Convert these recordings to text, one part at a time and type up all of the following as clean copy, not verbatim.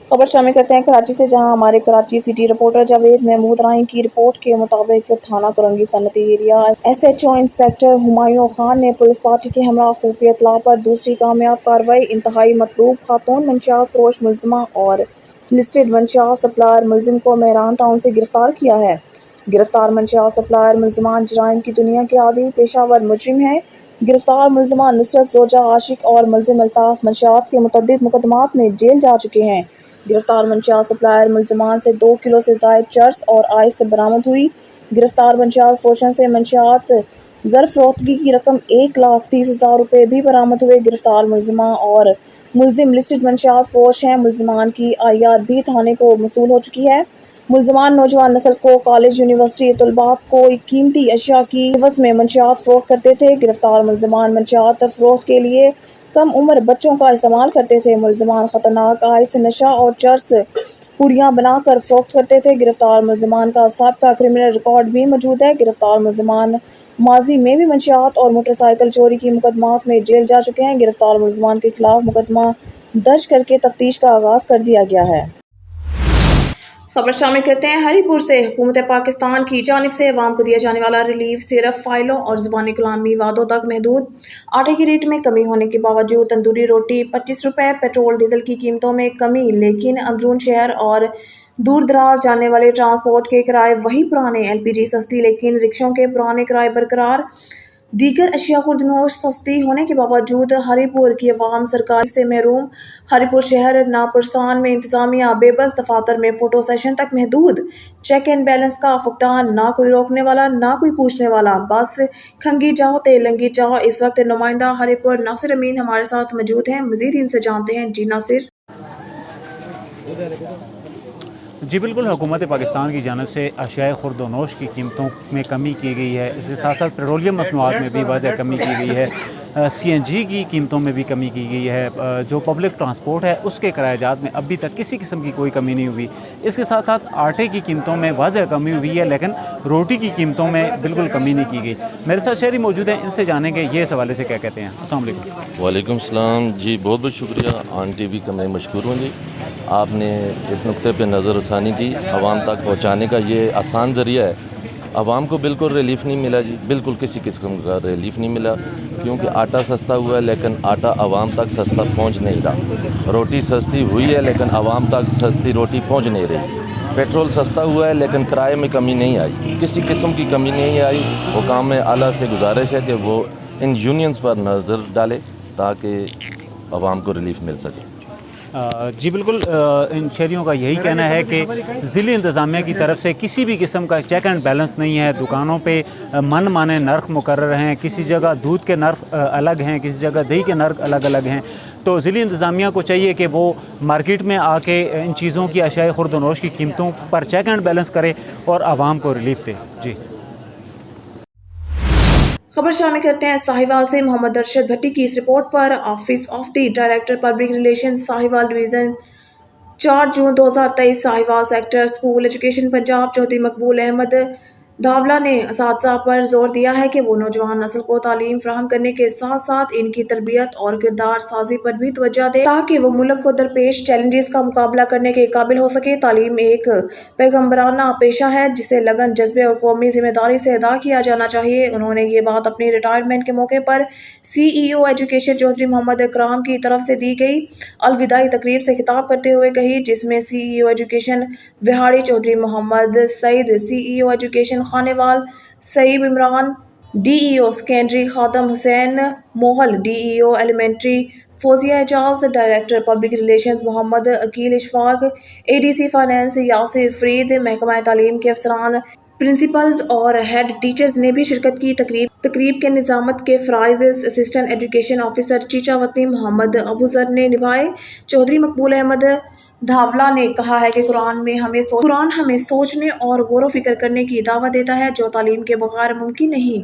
खबर शामिल करते हैं कराची से, जहां हमारे कराची सिटी रिपोर्टर जावेद महमूद राही की रिपोर्ट के मुताबिक थाना कुरंगी सनती area SHO inspector Humayun Khan ने पुलिस पार्टी के हमरा खुफिया इत्तला पर दूसरी कामयाब कार्रवाई इंतहाई मतलूब खातून मंशियात फरोश मुलजिमा और लिस्टेड मंशियात सप्लायर मुलजिम को मेहरान टाउन से गिरफ्तार किया है। गिरफ्तार मंशियात सप्लायर मुलजिमान जराइम की दुनिया के आदी पेशावर मुजरिम हैं। गिरफ्तार मुलजिमा नुसरत, जोजा, आशिक और मुलजिम अल्ताफ मंशियात के मुतअद्दिद मुकदमात में जेल जा चुके हैं। गिरफ्तार मंशियात सप्लायर मुलजिमान से 2 किलो से जायद चर्स और आइस बरामद हुई। गिरफ्तार मंशियात फरोशन से मंशियात ज़र फरोख्तगी की रकम 1,30,000 रुपये भी बरामद हुए। गिरफ्तार मुलजिमा और मुलजिम लिस्टेड मंशियात फरोश हैं। मुलजिमान की IR भी थाने को मसूल हो चुकी है। मुलजिमान नौजवान नस्ल को कॉलेज यूनिवर्सिटी तलबात को कीमती अशिया की एवज में मंशियात फरोख्त करते थे। गिरफ्तार मुलजिमान मंशियात फरोख्त के लिए कम उम्र बच्चों का इस्तेमाल करते थे। मुलजिमान खतरनाक आइस, नशा और चर्स पुड़ियाँ बनाकर फरोख्त करते थे। गिरफ्तार मुलजिमान का साबका क्रिमिनल रिकॉर्ड भी मौजूद है। गिरफ्तार मुलजिमान माजी में भी मंशियात और मोटरसाइकिल चोरी की मुकदमात में जेल जा चुके हैं। गिरफ्तार मुलजिमान के खिलाफ मुकदमा दर्ज करके तफ्तीश का आगाज कर दिया गया है। खबर शामिल करते हैं हरीपुर से। हुकूमत पाकिस्तान की जानिब से अवाम को दिया जाने वाला रिलीफ सिर्फ फाइलों और ज़ुबानी कलामी वादों तक महदूद। आटे के रेट में कमी होने के बावजूद तंदूरी रोटी 25 रुपये, पेट्रोल डीजल की कीमतों में कमी, लेकिन अंदरून शहर और दूर दराज जाने वाले ट्रांसपोर्ट के किराए वही पुराने। LPG सस्ती, लेकिन रिक्शों के पुराने किराए बरकरार। दीगर अशिया खुर्दनोश सस्ती होने के बावजूद हरीपुर की अवाम सरकार से महरूम। हरीपुर शहर नापुरसान में इंतजामिया बेबस, दफातर में फोटो सेशन तक महदूद। चेक एंड बैलेंस का फुकदान, ना कोई रोकने वाला ना कोई पूछने वाला, बस खंगी जाओ तेलंगी जाओ। इस वक्त नुमाइंदा हरीपुर नासिर अमीन हमारे साथ मौजूद हैं। मजीद इनसे जानते हैं। जी नासिर। जी बिल्कुल, हुकूमत पाकिस्तान की जानब से अशिया खुर्दनोश की कीमतों में कमी की गई है। इसके साथ साथ पेट्रोलियम मसनूआत में भी वाज़ह कमी की गई है। CNG की कीमतों में भी कमी की गई है। जो पब्लिक ट्रांसपोर्ट है उसके किरायाजात में अभी तक किसी किस्म की कोई कमी नहीं हुई। इसके साथ साथ आटे की कीमतों में वाज़ह कमी हुई है, लेकिन रोटी की कीमतों में बिल्कुल कमी नहीं की गई। मेरे साथ शहरी मौजूद हैं, इनसे जानेंगे ये इस हवाले से क्या कहते हैं। अस्सलाम वालेकुम। वालेकुम सलाम जी, बहुत बहुत शुक्रिया। ऑन TV का मैं मशकूर हूँ जी। आपने इस नुक्ते पे नज़र रसानी की, आवाम तक पहुँचाने का ये आसान ज़रिया है। आवाम को बिल्कुल रिलीफ नहीं मिला जी, बिल्कुल किसी किस्म का रिलीफ नहीं मिला, क्योंकि आटा सस्ता हुआ है लेकिन आटा आवाम तक सस्ता पहुँच नहीं रहा। रोटी सस्ती हुई है लेकिन आवाम तक सस्ती रोटी पहुँच नहीं रही। पेट्रोल सस्ता हुआ है लेकिन किराए में कमी नहीं आई, किसी किस्म की कमी नहीं आई। हुकाम आला से गुजारिश है कि वो इन यूनियंस पर नज़र डाले ताकि आवाम को रिलीफ मिल सके। जी बिल्कुल, इन शहरियों का यही कहना है कि ज़िली इंतज़ामिया की तरफ से किसी भी किस्म का चेक एंड बैलेंस नहीं है। दुकानों पे मन माने नर्ख मुकर्रर हैं, किसी जगह दूध के नर्ख अलग हैं, किसी जगह दही के नर्ख अलग अलग हैं। तो ज़िली इंतज़ामिया को चाहिए कि वो मार्केट में आके इन चीज़ों की अशिया खुर्दनोश की कीमतों पर चेक एंड बैलेंस करे और आवाम को रिलीफ दे। जी खबर शामिल करते हैं साहिवाल से। मोहम्मद अरशद भट्टी की इस रिपोर्ट पर office of the director public relations Sahiwal division 4 June 2023 Sahiwal sector school education Punjab Chaudhry Maqbool Ahmad धावला ने असातिज़ा पर जोर दिया है कि वो नौजवान नस्ल को तालीम फराहम करने के साथ साथ इनकी तरबियत और किरदार साजी पर भी तवज्जो दे, ताकि वो मुल्क को दरपेश चैलेंजेस का मुकाबला करने के काबिल हो सके। तालीम एक पैगम्बराना पेशा है जिसे लगन, जज्बे और कौमी जिम्मेदारी से अदा किया जाना चाहिए। उन्होंने ये बात अपनी रिटायरमेंट के मौके पर CEO एजुकेशन चौधरी मोहम्मद इकराम की तरफ से दी गई अलविदाई तकरीब से खिताब करते हुए कही, जिसमें CEO education Vehari Chaudhry Mohammad Saeed, CEO education Khanewal सईब Imran, DEO secondary Khadim Hussain Mohal, DEO elementary Fauzia Ejaz, director public relations Mohammad Aqeel Ishfaq, ADC finance Yasir Farid, महकमा तालीम के अफसरान, प्रिंसिपल्स और हेड टीचर्स ने भी शिरकत की। तकरीब के निजामत के फ़राइज़ assistant education officer Chichawatni Mohammad Abuzar ने निभाए। चौधरी मकबूल अहमद धावला ने कहा है कि कुरान हमें सोचने और गौर फिक्र करने की दावत देता है, जो तालीम के बगैर मुमकिन नहीं।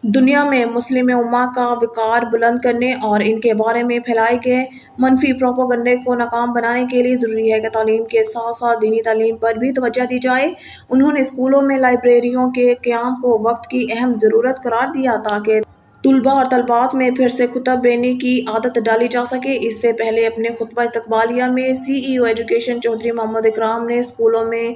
दुनिया में मुस्लिम उम्मा का विकार बुलंद करने और इनके बारे में फैलाए गए मनफी प्रोपेगेंडे को नाकाम बनाने के लिए ज़रूरी है कि तालीम के साथ साथ दीनी तालीम पर भी तवज्जो दी जाए। उन्होंने स्कूलों में लाइब्रेरियों के क़याम को वक्त की अहम ज़रूरत करार दिया, ताकि طلباء اور طالبات میں پھر سے کتب بینی کی عادت ڈالی جا سکے۔ اس سے پہلے اپنے خطبہ استقبالیہ میں سی ای او ایجوکیشن چودھری محمد اکرام نے اسکولوں میں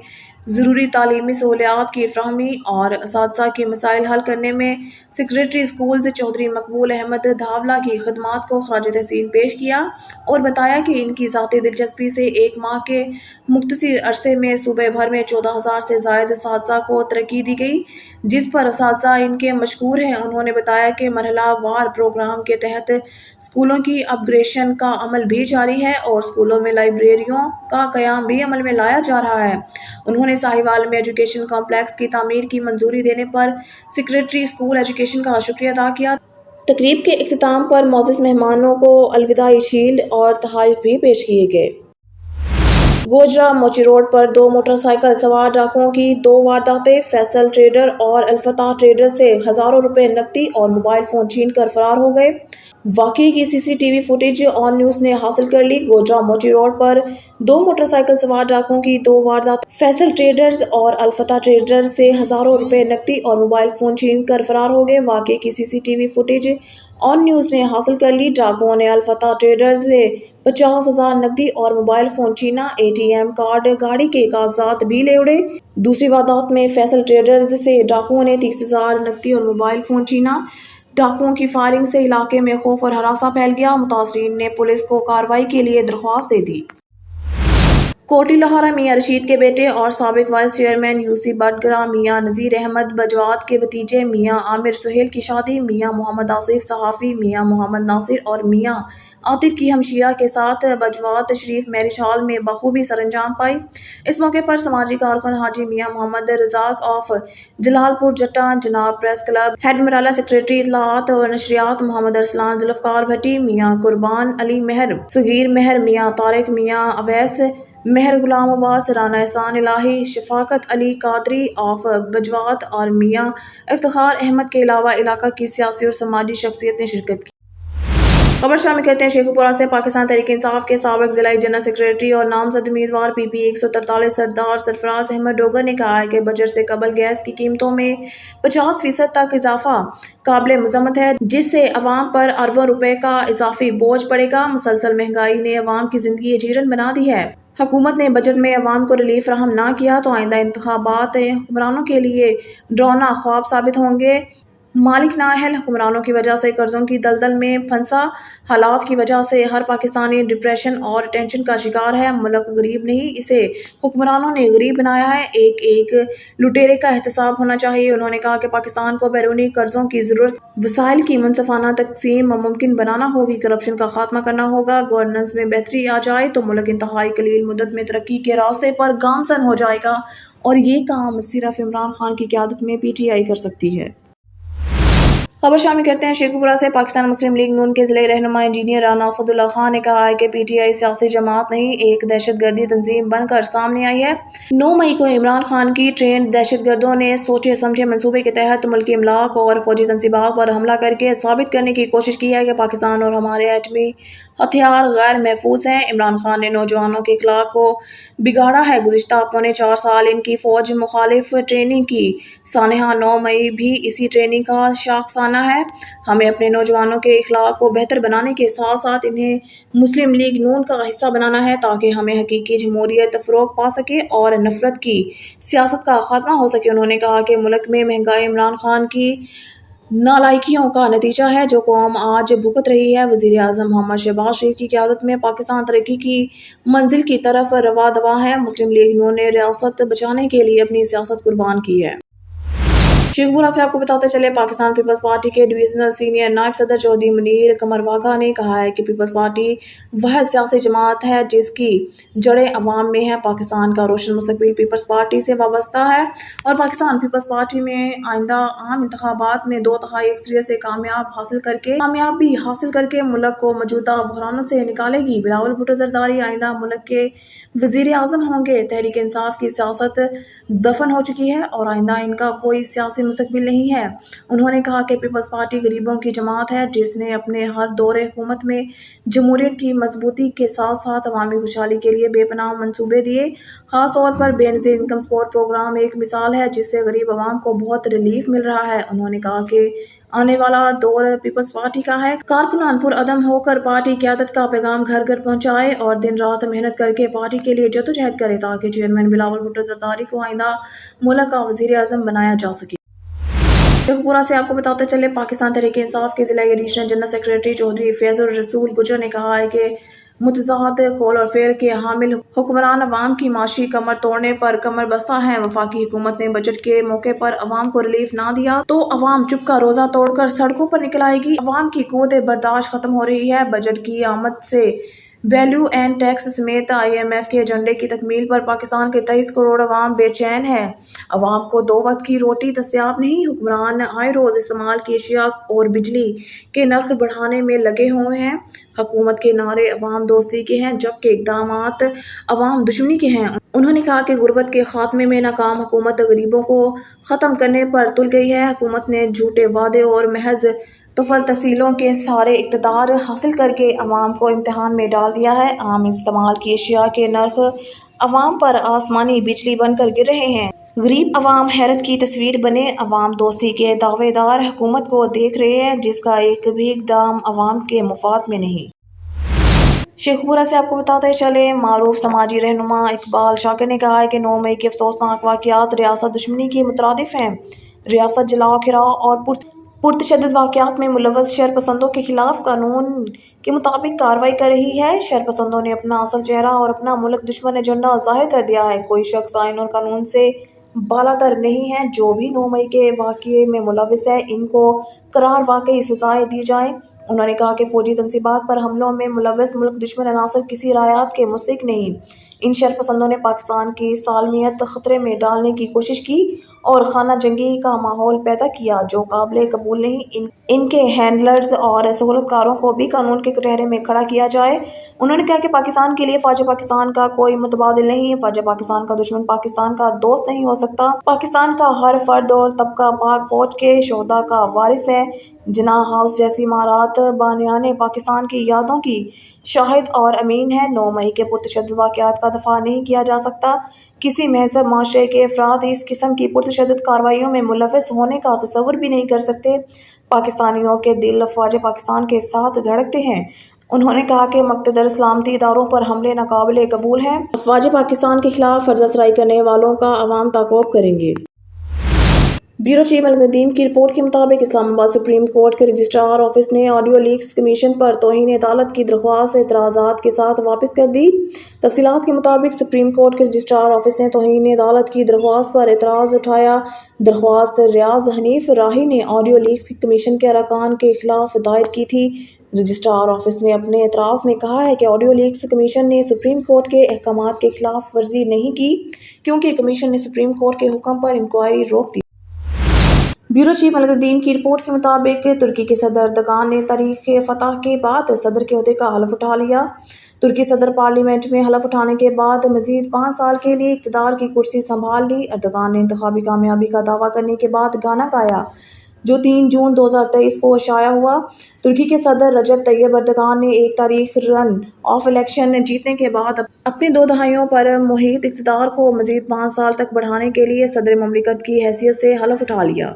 ضروری تعلیمی سہولیات کی فراہمی اور اساتذہ کے مسائل حل کرنے میں سیکریٹری اسکولز چودھری مقبول احمد دھاولا کی خدمات کو خراج تحسین پیش کیا اور بتایا کہ ان کی ذاتی دلچسپی سے ایک ماہ کے مختصر عرصے میں صوبے بھر میں 14,000 سے زائد اساتذہ کو ترقی دی گئی، جس پر اساتذہ ان کے مشکور ہیں۔ انہوں نے بتایا کہ مرحلہ وار پروگرام کے تحت اسکولوں کی اپ گریڈیشن کا عمل بھی جاری ہے اور اسکولوں میں لائبریریوں کا قیام بھی عمل میں لایا جا رہا ہے۔ انہوں نے ساہیوال میں ایجوکیشن کمپلیکس کی تعمیر کی منظوری دینے پر سیکریٹری اسکول ایجوکیشن کا شکریہ ادا کیا۔ تقریب کے اختتام پر معزز مہمانوں کو الوداعی شیلڈ اور تحائف بھی پیش کیے گئے۔ گوجرا موچی روڈ پر 2 موٹر سائیکل سوار ڈاکوؤں کی 2 وارداتیں، فیصل ٹریڈر اور الفتح ٹریڈر سے ہزاروں روپے نقدی اور موبائل فون چھین کر فرار ہو گئے۔ واقعے کی سی سی ٹی وی فوٹیج آن نیوز نے حاصل کر لی۔ گوجرا موچی روڈ پر 2 موٹر سائیکل سوار ڈاکوؤں کی 2 وارداتیں، فیصل ٹریڈرز اور الفتح ٹریڈرز سے ہزاروں روپے نقدی اور موبائل فون چھین کر فرار ہو گئے۔ واقعے کی سی سی ٹی وی فوٹیج آن نیوز نے حاصل کر لی۔ ڈاکوؤں نے الفتح ٹریڈرز سے 50,000 نقدی اور موبائل فون چھینا، اے ٹی ایم کارڈ، گاڑی کے کاغذات بھی لے اڑے۔ دوسری واردات میں فیصل ٹریڈرز سے ڈاکوؤں نے 30,000 نقدی اور موبائل فون چھینا۔ ڈاکوؤں کی فائرنگ سے علاقے میں خوف اور ہراساں پھیل گیا۔ متاثرین نے پولیس کو کارروائی کے لیے درخواست دے دی۔ کوٹلی لاہورہ میاں رشید کے بیٹے اور سابق وائس چیئرمین یو سی بٹگرہ میاں نذیر احمد بجوات کے بھتیجے میاں عامر سہیل کی شادی میاں محمد آصف صحافی، میاں محمد ناصر اور میاں عاطف کی ہمشیرہ کے ساتھ بجوات شریف میرج ہال میں بخوبی سر انجام پائی۔ اس موقع پر سماجی کارکن حاجی میاں محمد رزاق آف جلال پور جٹا، جناب press club head Marala, secretary اطلاعات و نشریات محمد ارسلان ذوالفقار بھٹی، میاں قربان علی مہر، صغیر مہر، میاں طارق، میاں اویس مہر، غلام عباس، رانا احسان الہی، شفاقت علی قادری آف بجوات اور میاں افتخار احمد کے علاوہ علاقہ کی سیاسی اور سماجی شخصیت نے شرکت کی۔ خبر شامل کرتے ہیں شیخو پورہ سے۔ پاکستان تحریک انصاف کے سابق ضلعی جنرل سیکریٹری اور نامزد امیدوار پی پی 143 سردار سرفراز احمد ڈوگر نے کہا ہے کہ بجٹ سے قبل گیس کی قیمتوں میں 50% تک اضافہ قابل مذمت ہے، جس سے عوام پر اربوں روپے کا اضافی بوجھ پڑے گا۔ مسلسل مہنگائی نے عوام کی زندگی اجیرن بنا دی ہے۔ حکومت نے بجٹ میں عوام کو ریلیف فراہم نہ کیا تو آئندہ انتخابات حکمرانوں کے لیے ڈراؤنا خواب ثابت ہوں گے۔ مالک نااہل حکمرانوں کی وجہ سے قرضوں کی دلدل میں پھنسا، حالات کی وجہ سے ہر پاکستانی ڈپریشن اور ٹینشن کا شکار ہے۔ ملک غریب نہیں، اسے حکمرانوں نے غریب بنایا ہے۔ ایک ایک لٹیرے کا احتساب ہونا چاہیے۔ انہوں نے کہا کہ پاکستان کو بیرونی قرضوں کی ضرورت، وسائل کی منصفانہ تقسیم ممکن بنانا ہوگی، کرپشن کا خاتمہ کرنا ہوگا۔ گورننس میں بہتری آ جائے تو ملک انتہائی قلیل مدت میں ترقی کے راستے پر گامزن ہو جائے گا اور یہ کام صرف عمران خان کی قیادت میں پی ٹی آئی کر سکتی ہے۔ خبر شامل کرتے ہیں شیخو پورہ سے۔ پاکستان مسلم لیگ نون کے ضلعی رہنما انجینئر رانا اسداللہ خان نے کہا ہے کہ پی ٹی آئی سیاسی جماعت نہیں، ایک دہشت گردی تنظیم بن کر سامنے آئی ہے۔ 9 مئی کو عمران خان کی ٹرینڈ دہشت گردوں نے سوچے سمجھے منصوبے کے تحت ملکی املاک اور فوجی تنصیبات پر حملہ کر کے ثابت کرنے کی کوشش کی ہے کہ پاکستان اور ہمارے ایٹمی ہتھیار غیر محفوظ ہیں۔ عمران خان نے نوجوانوں کے اخلاق کو بگاڑا ہے۔ گزشتہ 4.25 سال ان کی فوج مخالف ٹریننگ کی، سانحہ 9 مئی بھی اسی ٹریننگ کا شاخسانہ ہے۔ ہمیں اپنے نوجوانوں کے اخلاق کو بہتر بنانے کے ساتھ ساتھ انہیں مسلم لیگ نون کا حصہ بنانا ہے تاکہ ہمیں حقیقی جمہوریت فروغ پا سکے اور نفرت کی سیاست کا خاتمہ ہو سکے۔ انہوں نے کہا کہ ملک میں مہنگائی عمران خان کی نالائکیوں کا نتیجہ ہے جو قوم آج بھگت رہی ہے۔ وزیر اعظم محمد شہباز شریف کی قیادت میں پاکستان ترقی کی منزل کی طرف رواں دواں ہے۔ مسلم لیگ نون نے ریاست بچانے کے لیے اپنی سیاست قربان کی ہے۔ شیخو پورہ سے آپ کو بتاتے چلے، پاکستان پیپلز پارٹی کے ڈویژنل سینئر نائب صدر چودھری منیر قمر واگھا نے کہا ہے کہ پیپلز پارٹی واحد سیاسی جماعت ہے جس کی جڑیں عوام میں ہیں۔ پاکستان کا روشن مستقبل پیپلز پارٹی سے وابستہ ہے اور پاکستان پیپلز پارٹی میں آئندہ عام انتخابات میں 2/3 اکثریت سے کامیابی حاصل کر کے ملک کو موجودہ بحرانوں سے نکالے گی۔ بلاول بھٹو زرداری آئندہ ملک کے وزیر اعظم ہوں گے۔ تحریک انصاف کی سیاست دفن ہو چکی ہے اور آئندہ ان کا کوئی سیاسی مستقبل نہیں ہے۔ انہوں نے کہا کہ پیپلز پارٹی غریبوں کی جماعت ہے جس نے اپنے ہر دور حکومت میں جمہوریت کی مضبوطی کے ساتھ ساتھ عوامی خوشحالی کے لیے بے پناہ منصوبے دیے۔ خاص طور پر بے نظیر انکم سپورٹ پروگرام ایک مثال ہے جس سے غریب عوام کو بہت ریلیف مل رہا ہے۔ انہوں نے کہا کہ आने वाला दौर पीपल्स पार्टी का है। कारकुनान पुरअदम होकर पार्टी क़यादत का पैगाम घर घर पहुंचाए और दिन रात मेहनत करके पार्टी के लिए जद्दोजहद करे ताकि चेयरमैन बिलावल भुट्टो जरदारी को आइंदा मुल्क का वज़ीर आज़म बनाया जा सके। शेखपुरा से आपको बताते चले, पाकिस्तान तहरीक इंसाफ के ज़िला एडिशनल जनरल सेक्रेटरी चौधरी फैज़ुर रसूल गुजर ने कहा है कि मुतज़ाद कौल और फ़ेल के हामिल हुक्मरान अवाम की माशी कमर तोड़ने पर कमर बस्ता है। वफाकी हुकूमत ने बजट के मौके पर अवाम को रिलीफ ना दिया तो अवाम चुप का रोज़ा तोड़कर सड़कों पर निकल आएगी। अवाम की कुव्वत बर्दाश्त खत्म हो रही है। बजट की आमद से वैल्यू एंड टैक्स समेत IMF के एजेंडे की तकमील पर पाकिस्तान के 23 करोड़ अवाम बेचैन है। अवाम को 2 वक्त की रोटी दस्तयाब नहीं। हुक्मरान आए रोज़ इस्तेमाल की अशिया और बिजली के नर्ख बढ़ाने में लगे हुए हैं। हुकूमत के नारे अवाम दोस्ती के हैं जबकि इक़दामात अवाम दुश्मनी के हैं। उन्होंने कहा कि गुर्बत के खात्मे में नाकाम हुकूमत गरीबों को ख़त्म करने पर तुल गई है। हुकूमत ने झूठे वादे और महज तुफल तसीलों के सारे इक़्तिदार हासिल करके अवाम को इम्तिहान में डाल दिया है। आम इस्तेमाल की अशिया के नर्ख अवाम पर आसमानी बिजली बनकर गिर रहे हैं। गरीब अवाम हैरत की तस्वीर बने। अवाम दोस्ती के दावेदार हुकूमत को देख रहे हैं जिसका एक भी इक़दाम अवाम के मुफाद में नहीं। शेखपुरा से आपको बताते चले, मारूफ समाजी रहनुमा इकबाल शाकिर ने कहा है कि 9 मई के अफसोसनाक वाक़यात रियासत दुश्मनी के मुतरादिफ हैं। रियासत जलाओ खिराओ और पुरतशद्दुद वाक़यात में मुलव्वस शरपसंदों के खिलाफ कानून के मुताबिक कार्रवाई कर रही है। शरपसंदों ने अपना असल चेहरा और अपना मुल्क दुश्मन एजेंडा ज़ाहिर कर दिया है। कोई शख्स आइन और कानून से बालातर नहीं है। जो भी 9 मई के वाक़ये में मुलव्वस है इनको करार वाकई सज़ाएँ दी जाएँ। उन्होंने कहा कि फ़ौजी तंसीबात पर हमलों में मुलव्वस मुल्क दुश्मन अनासर किसी रायात के मुस्तहिक़ नहीं। इन शरपसंदों ने पाकिस्तान की सालमियत ख़तरे में डालने की कोशिश की और खाना जंगी का माहौल पैदा किया जो काबिल कबूल नहीं। इनके हैंडलर्स और सहूलतकारों को भी कानून के कटहरे में खड़ा किया जाए। उन्होंने कहा कि पाकिस्तान के लिए फ़ौज पाकिस्तान का कोई मुतबादिल नहीं। फ़ौज पाकिस्तान का दुश्मन पाकिस्तान का दोस्त नहीं हो सकता। पाकिस्तान का हर फर्द और तबका पाक फ़ौज के शोहदा का वारिस है। जिन्ना हाउस जैसी इमारत बानियाने पाकिस्तान की यादों की शाहिद और अमीन है। 9 मई के पुरतशद्दुद वाक़यात का दफ़ा नहीं किया जा सकता। किसी महज़ब माशरे के अफराद इस किस्म की पुरतशद्दुद कार्रवाइयों में मुलव्वस होने का तसव्वुर भी नहीं कर सकते। पाकिस्तानियों के दिल फ़ौज पाकिस्तान के साथ धड़कते हैं। उन्होंने कहा कि मुक़्तदर सलामती इदारों पर हमले नाकाबिले कबूल हैं। फ़ौज पाकिस्तान के खिलाफ फर्ज़सराई करने वालों का अवाम ताक़ुब करेंगे। ब्यूरो चीफ मलिक नदीम की रिपोर्ट के मुताबिक इस्लामाबाद सुप्रीम कोर्ट के रजिस्ट्रार ऑफिस ने ऑडियो लीक्स कमीशन पर तौहीन अदालत की दरख्वास्त एतराज़ात के साथ वापस कर दी। तफसीलात के मुताबिक सुप्रीम कोर्ट के रजिस्ट्रार ऑफिस ने तौहीन अदालत की दरख्वास्त पर एतराज़ उठाया। दरख्वास्त रियाज हनीफ राही ने ऑडियो लीक्स कमीशन के अरकान के खिलाफ दायर की थी। रजिस्ट्रार ऑफिस ने अपने एतराज़ में कहा है कि ऑडियो लीक्स कमीशन ने सुप्रीम कोर्ट के अहकामात के खिलाफ वर्जी नहीं की क्योंकि कमीशन ने सुप्रीम कोर्ट के हुक्म पर इंक्वायरी रोक दी। ब्यूरो चीफ मलिक नदीम की रिपोर्ट के मुताबिक तुर्की के सदर अर्दगान ने तारीख फतह के बाद सदर के ओहदे का हलफ उठा लिया। तुर्की सदर पार्लियामेंट में हलफ उठाने के बाद मजीद 5 साल के लिए इक़्तिदार की कुर्सी संभाल ली। अर्दगान ने इंतखाबी कामयाबी का दावा करने के बाद गाना गाया जो 3 जून 2023 को शाया हुआ। तुर्की के सदर रजब तैयब अर्दगान ने 1 तारीख रन ऑफ इलेक्शन जीतने के बाद अपनी 2 दहाइयों पर मुहित इक़्तिदार को मजीद 5 साल तक बढ़ाने के लिए सदर ममलिकत की हैसियत से हलफ उठा लिया।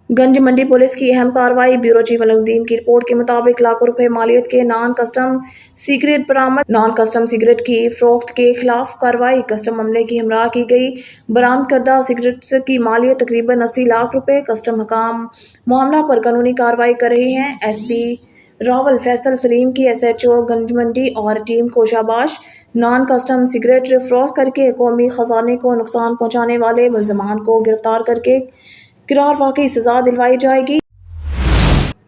गंज मंडी पुलिस की अहम कार्रवाई। ब्यूरो चीफ मलिक नदीम की रिपोर्ट के मुताबिक लाखों रुपए मालियत के नॉन कस्टम सिगरेट बरामद। नॉन कस्टम सिगरेट की फरोख्त के खिलाफ कार्रवाई। कस्टम अमले की हमरा की गई। बरामद करदा सिगरेट्स की मालियत तकरीबन 80 लाख रुपए। कस्टम हकाम मामला पर कानूनी कार्रवाई कर रहे हैं। SP रावल फैसल सलीम की SHO गंज मंडी और टीम को शाबाश। नॉन कस्टम सिगरेट फरोख्त करके कौमी खजाने को नुकसान पहुँचाने वाले मुल्ज़िमान को गिरफ्तार करके करार वाकई सज़ा दिलवाई जाएगी।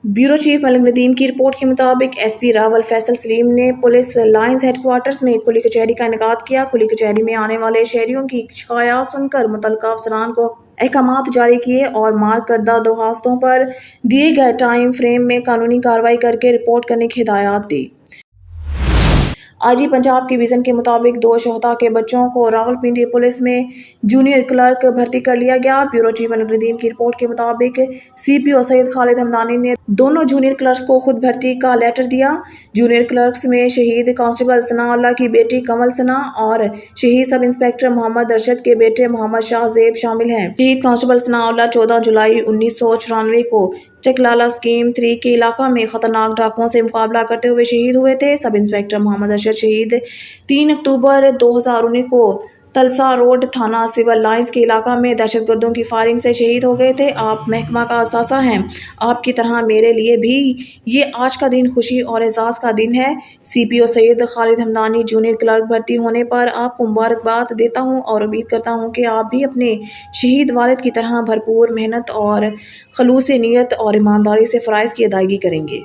ब्यूरो चीफ मलिक नदीम की रिपोर्ट के मुताबिक SP रावल फैसल सलीम ने पुलिस लाइन्स हेडक्वार्टर्स में खुली कचहरी का इनेकाद किया। खुली कचहरी में आने वाले शहरियों की शिकायत सुनकर मुतल्लिका अफसरान को अहकामात जारी किए और मार्क करदा दरख्वास्तों पर दिए गए टाइम फ्रेम में कानूनी कार्रवाई करके रिपोर्ट करने की हिदायत दी। IG पंजाब की विजन के मुताबिक 2 शोहदा के बच्चों को रावलपिंडी पुलिस में जूनियर क्लर्क भर्ती कर लिया गया। ब्यूरो चीफ नदीम की रिपोर्ट के मुताबिक CPO सैयद खालिद हमदानी ने दोनों जूनियर क्लर्क्स को खुद भर्ती का लेटर दिया। जूनियर क्लर्क्स में शहीद कांस्टेबल सनाउल्लाह की बेटी कमल सना और शहीद सब इंस्पेक्टर मोहम्मद अरशद के बेटे मोहम्मद शाहजेब शामिल हैं। शहीद कांस्टेबल सनाउल्लाह 14 जुलाई 1994 को चकलाला स्कीम 3 के इलाका में खतरनाक डाकुओं से मुकाबला करते हुए शहीद हुए थे। सब इंस्पेक्टर मोहम्मद अरशद शहीद 3 अक्टूबर 2019 को तलसा रोड थाना सिविल लाइंस के इलाका में दहशतगर्दों की फायरिंग से शहीद हो गए थे। आप महकमा का असासा हैं, आपकी तरह मेरे लिए भी ये आज का दिन खुशी और एजाज़ का दिन है। CPO Syed Khalid Hamdani junior clerk भर्ती होने पर आपको मुबारकबाद देता हूँ और उम्मीद करता हूँ कि आप भी अपने शहीद वालिद की तरह भरपूर मेहनत और खलूस नीयत और ईमानदारी से फ़राइज़ की अदायगी करेंगे।